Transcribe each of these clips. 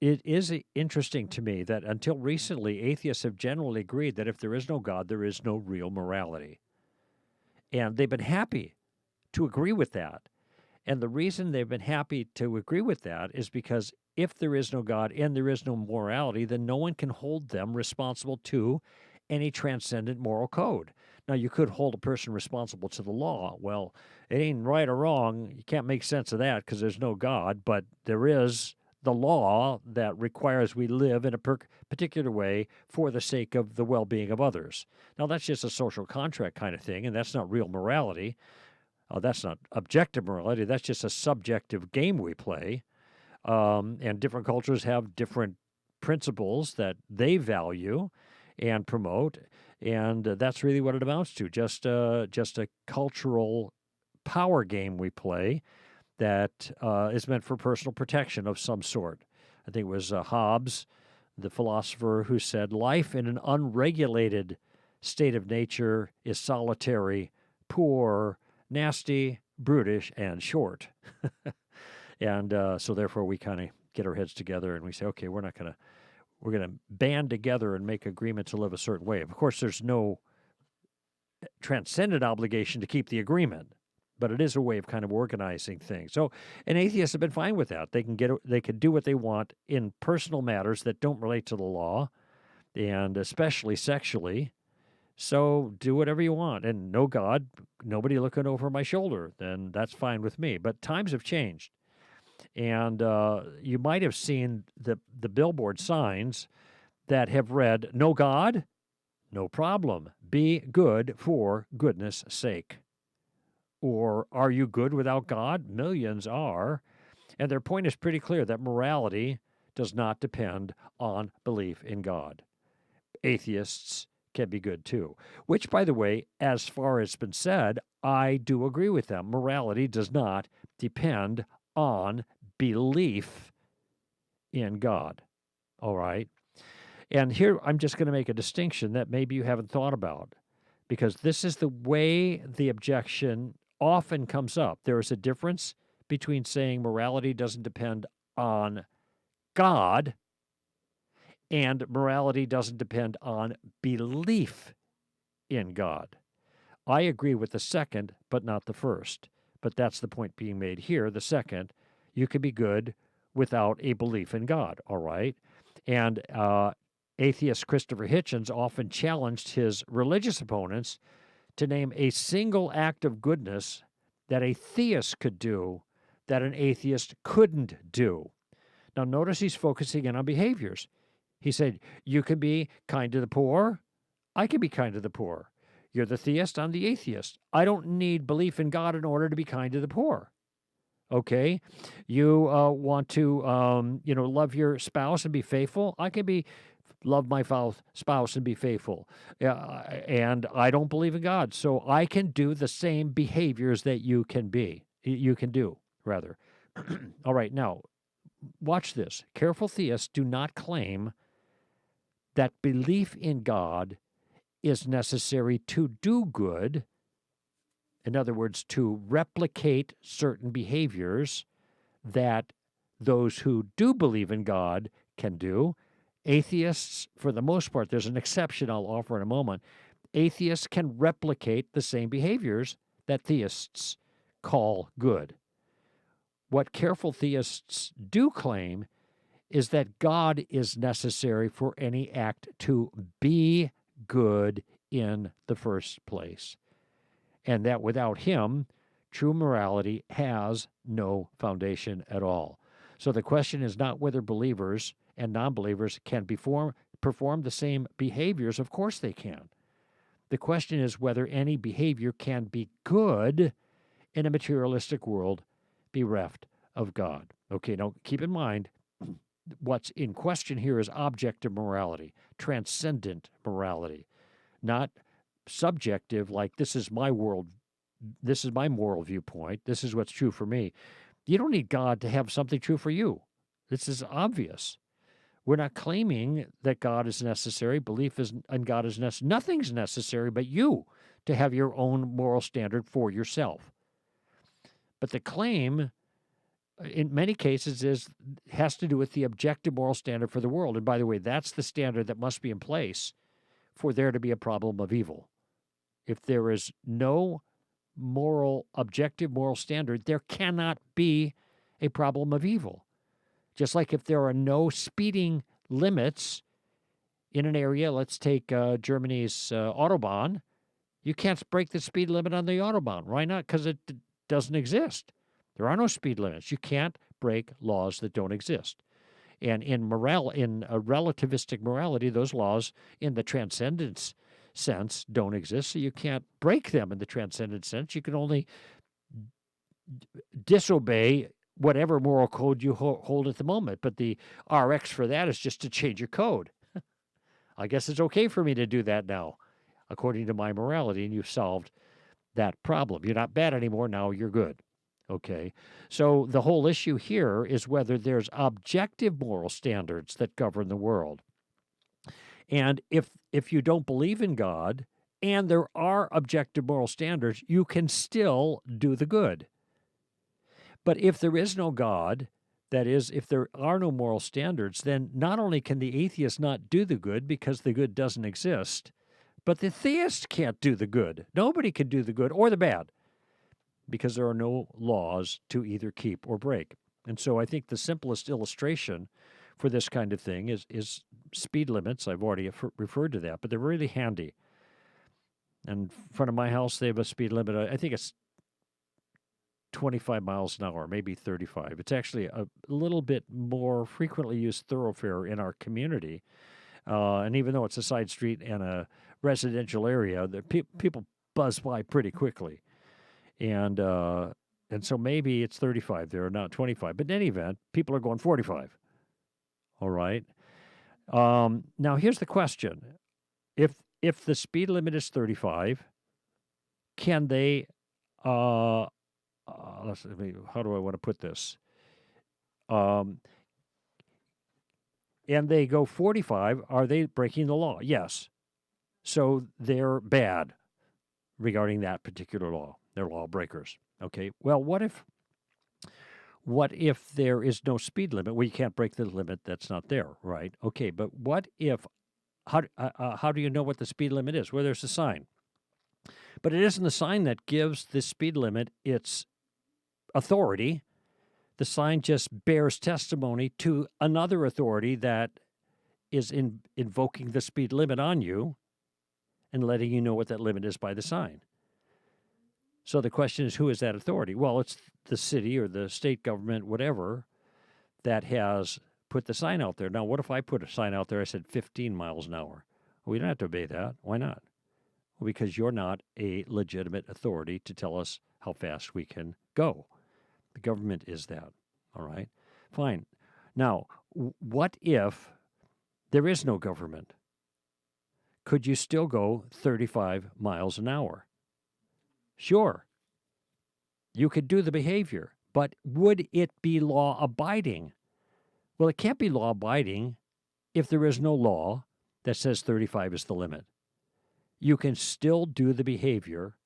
It is interesting to me that until recently, atheists have generally agreed that if there is no God, there is no real morality. And they've been happy to agree with that. And the reason they've been happy to agree with that is because if there is no God and there is no morality, then no one can hold them responsible to any transcendent moral code. Now, you could hold a person responsible to the law. Well, it ain't right or wrong. You can't make sense of that because there's no God, but there is the law that requires we live in a particular way for the sake of the well being of others. Now, that's just a social contract kind of thing, and that's not real morality. That's not objective morality. That's just a subjective game we play. And different cultures have different principles that they value and promote. And that's really what it amounts to, just a cultural power game we play that is meant for personal protection of some sort. I think it was Hobbes, the philosopher, who said, life in an unregulated state of nature is solitary, poor, nasty, brutish, and short. And so therefore we kind of get our heads together and we say, okay, we're going to band together and make agreement to live a certain way. Of course, there's no transcendent obligation to keep the agreement, but it is a way of kind of organizing things. So, and atheists have been fine with that. They can do what they want in personal matters that don't relate to the law, and especially sexually. So do whatever you want, and no God, nobody looking over my shoulder, then that's fine with me. But times have changed, and you might have seen the billboard signs that have read, "No God, no problem. Be good for goodness sake." Or, "Are you good without God?" Millions are. And their point is pretty clear that morality does not depend on belief in God. Atheists can be good too, which, by the way, as far as it's been said, I do agree with them. Morality does not depend on belief in God. All right. And here I'm just going to make a distinction that maybe you haven't thought about, because this is the way the objection often comes up. There is a difference between saying morality doesn't depend on God and morality doesn't depend on belief in God. I agree with the second, but not the first. But that's the point being made here. The second, you can be good without a belief in God, all right? And atheist Christopher Hitchens often challenged his religious opponents to name a single act of goodness that a theist could do that an atheist couldn't do. Now, notice he's focusing in on behaviors. He said, you can be kind to the poor. I can be kind to the poor. You're the theist, I'm the atheist. I don't need belief in God in order to be kind to the poor. Okay? You want to, love your spouse and be faithful. I can love my spouse and be faithful. And I don't believe in God, so I can do the same behaviors that you can do, rather. All right, now, watch this. Careful theists do not claim that belief in God is necessary to do good. In other words, to replicate certain behaviors that those who do believe in God can do. Atheists, for the most part, there's an exception I'll offer in a moment. Atheists can replicate the same behaviors that theists call good. What careful theists do claim is that God is necessary for any act to be good in the first place, and that without him, true morality has no foundation at all. So the question is not whether believers and non-believers can perform the same behaviors. Of course they can. The question is whether any behavior can be good in a materialistic world bereft of God. Okay, now keep in mind, what's in question here is objective morality, transcendent morality, not subjective, like this is my world, this is my moral viewpoint, this is what's true for me. You don't need God to have something true for you. This is obvious. We're not claiming that God is necessary. Belief in God is necessary. Nothing's necessary but you to have your own moral standard for yourself. But the claim in many cases has to do with the objective moral standard for the world. And by the way, that's the standard that must be in place for there to be a problem of evil. If there is no objective moral standard, there cannot be a problem of evil. Just like if there are no speeding limits in an area, let's take Germany's Autobahn, you can't break the speed limit on the Autobahn. Why not? Because it doesn't exist. There are no speed limits. You can't break laws that don't exist. And in a relativistic morality, those laws in the transcendence sense don't exist, so you can't break them in the transcendent sense. You can only disobey whatever moral code you hold at the moment. But the RX for that is just to change your code. I guess it's okay for me to do that now, according to my morality, and you've solved that problem. You're not bad anymore. Now you're good. Okay. So the whole issue here is whether there's objective moral standards that govern the world. And if you don't believe in God and there are objective moral standards, you can still do the good. But if there is no God, that is, if there are no moral standards, then not only can the atheist not do the good because the good doesn't exist, but the theist can't do the good. Nobody can do the good or the bad because there are no laws to either keep or break. And so I think the simplest illustration for this kind of thing is speed limits. I've already referred to that, but they're really handy. And in front of my house, they have a speed limit. I think it's 25 miles an hour, maybe 35. It's actually a little bit more frequently used thoroughfare in our community. And even though it's a side street and a residential area, people buzz by pretty quickly. And so maybe it's 35 there, not 25. But in any event, people are going 45. All right. Now, here's the question. If the speed limit is 35, can they how do I want to put this? And they go 45, are they breaking the law? Yes. So they're bad regarding that particular law. They're lawbreakers. Okay. Well, what if there is no speed limit? Well, you can't break the limit that's not there, right? Okay, but what if, how do you know what the speed limit is? Well, there's a sign. But it isn't the sign that gives the speed limit its authority. The sign just bears testimony to another authority that is invoking the speed limit on you and letting you know what that limit is by the sign. So the question is, who is that authority? Well, it's the city or the state government, whatever, that has put the sign out there. Now, what if I put a sign out there, I said 15 miles an hour? Well, we don't have to obey that. Why not? Well, because you're not a legitimate authority to tell us how fast we can go. The government is that. All right? Fine. Now, what if there is no government? Could you still go 35 miles an hour? Sure. You could do the behavior, but would it be law-abiding? Well, it can't be law-abiding if there is no law that says 35 is the limit. You can still do the behavior,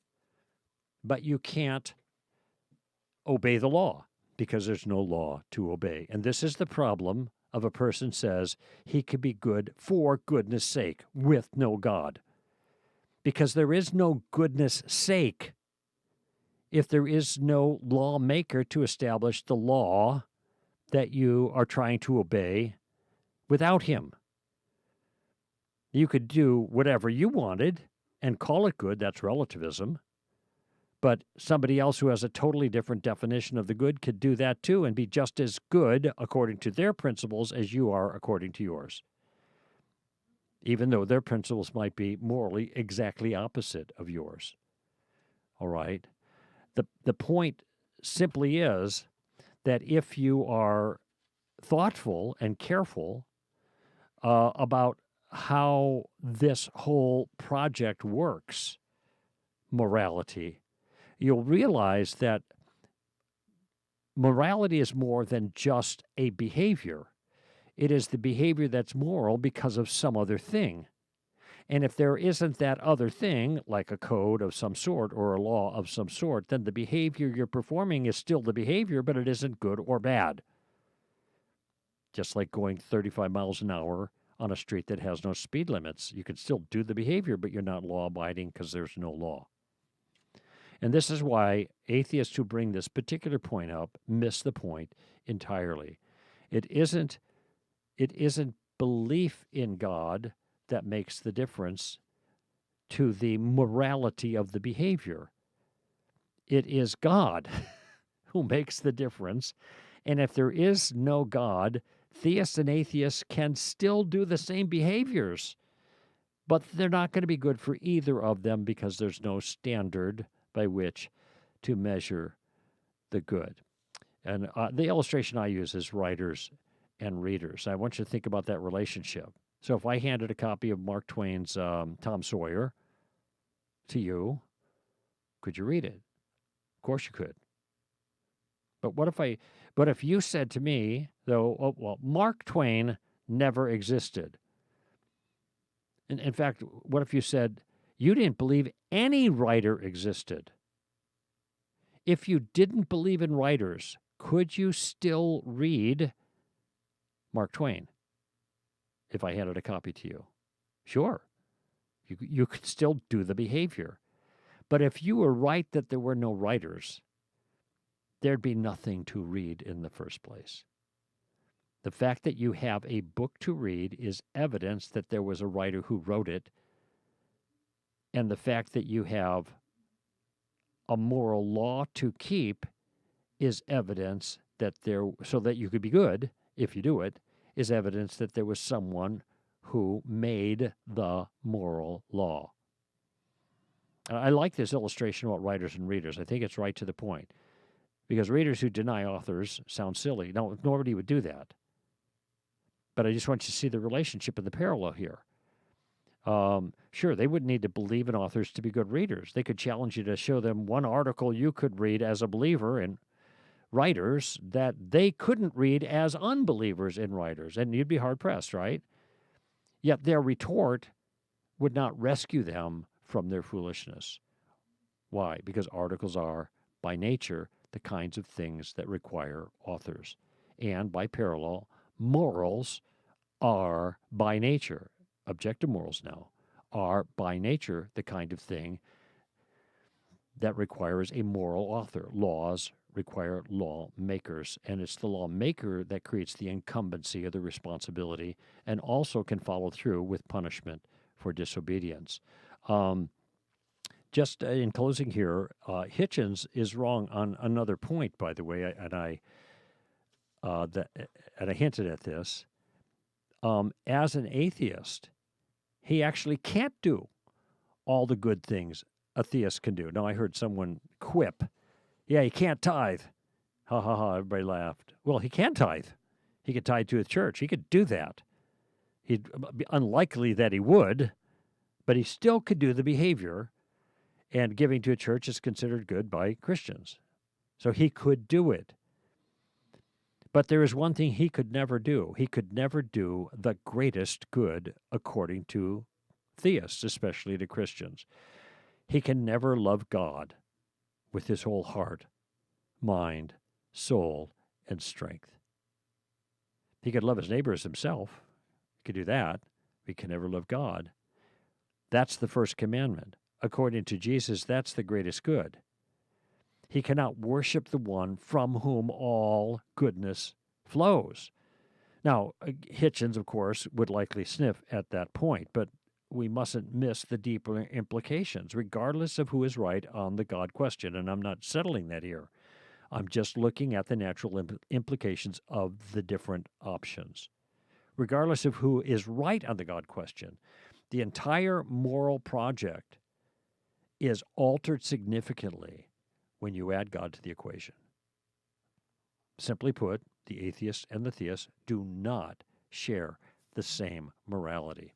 but you can't obey the law because there's no law to obey. And this is the problem of a person says he could be good for goodness sake with no God. Because there is no goodness sake if there is no lawmaker to establish the law that you are trying to obey without him. You could do whatever you wanted and call it good. That's relativism. But somebody else who has a totally different definition of the good could do that too and be just as good according to their principles as you are according to yours, even though their principles might be morally exactly opposite of yours. All right? The point simply is that if you are thoughtful and careful about how this whole project works, morality, you'll realize that morality is more than just a behavior. It is the behavior that's moral because of some other thing. And if there isn't that other thing, like a code of some sort or a law of some sort, then the behavior you're performing is still the behavior, but it isn't good or bad. Just like going 35 miles an hour on a street that has no speed limits. You can still do the behavior, but you're not law-abiding because there's no law. And this is why atheists who bring this particular point up miss the point entirely. It isn't belief in God that makes the difference to the morality of the behavior. It is God who makes the difference. And if there is no God, theists and atheists can still do the same behaviors, but they're not going to be good for either of them because there's no standard by which to measure the good. And the illustration I use is writers and readers. I want you to think about that relationship. So if I handed a copy of Mark Twain's Tom Sawyer to you, could you read it? Of course you could. But what if you said to me, though, oh, well, Mark Twain never existed. In fact, what if you said you didn't believe any writer existed? If you didn't believe in writers, could you still read Mark Twain if I handed a copy to you? Sure. You could still do the behavior. But if you were right that there were no writers, there'd be nothing to read in the first place. The fact that you have a book to read is evidence that there was a writer who wrote it. And the fact that you have a moral law to keep is evidence that so that you could be good, if you do it, is evidence that there was someone who made the moral law. I like this illustration about writers and readers. I think it's right to the point. Because readers who deny authors sound silly. No, nobody would do that. But I just want you to see the relationship and the parallel here. Sure, they wouldn't need to believe in authors to be good readers. They could challenge you to show them one article you could read as a believer in writers that they couldn't read as unbelievers in writers, and you'd be hard-pressed, right? Yet their retort would not rescue them from their foolishness. Why? Because articles are, by nature, the kinds of things that require authors. And by parallel, morals are by nature, objective morals now, are by nature the kind of thing that requires a moral author. Laws require lawmakers, and it's the lawmaker that creates the incumbency of the responsibility and also can follow through with punishment for disobedience. Just in closing here, Hitchens is wrong on another point, by the way, and I hinted at this. As an atheist, he actually can't do all the good things a theist can do. Now, I heard someone quip, yeah, he can't tithe. Ha, ha, ha, everybody laughed. Well, he can tithe. He could tithe to his church. He could do that. He'd be unlikely that he would, but he still could do the behavior, and giving to a church is considered good by Christians. So he could do it. But there is one thing he could never do. He could never do the greatest good according to theists, especially to Christians. He can never love God with his whole heart, mind, soul, and strength. He could love his neighbor as himself. He could do that. He can never love God. That's the first commandment. According to Jesus, that's the greatest good. He cannot worship the one from whom all goodness flows. Now, Hitchens, of course, would likely sniff at that point, but we mustn't miss the deeper implications, regardless of who is right on the God question. And I'm not settling that here. I'm just looking at the natural implications of the different options. Regardless of who is right on the God question, the entire moral project is altered significantly when you add God to the equation. Simply put, the atheist and the theist do not share the same morality.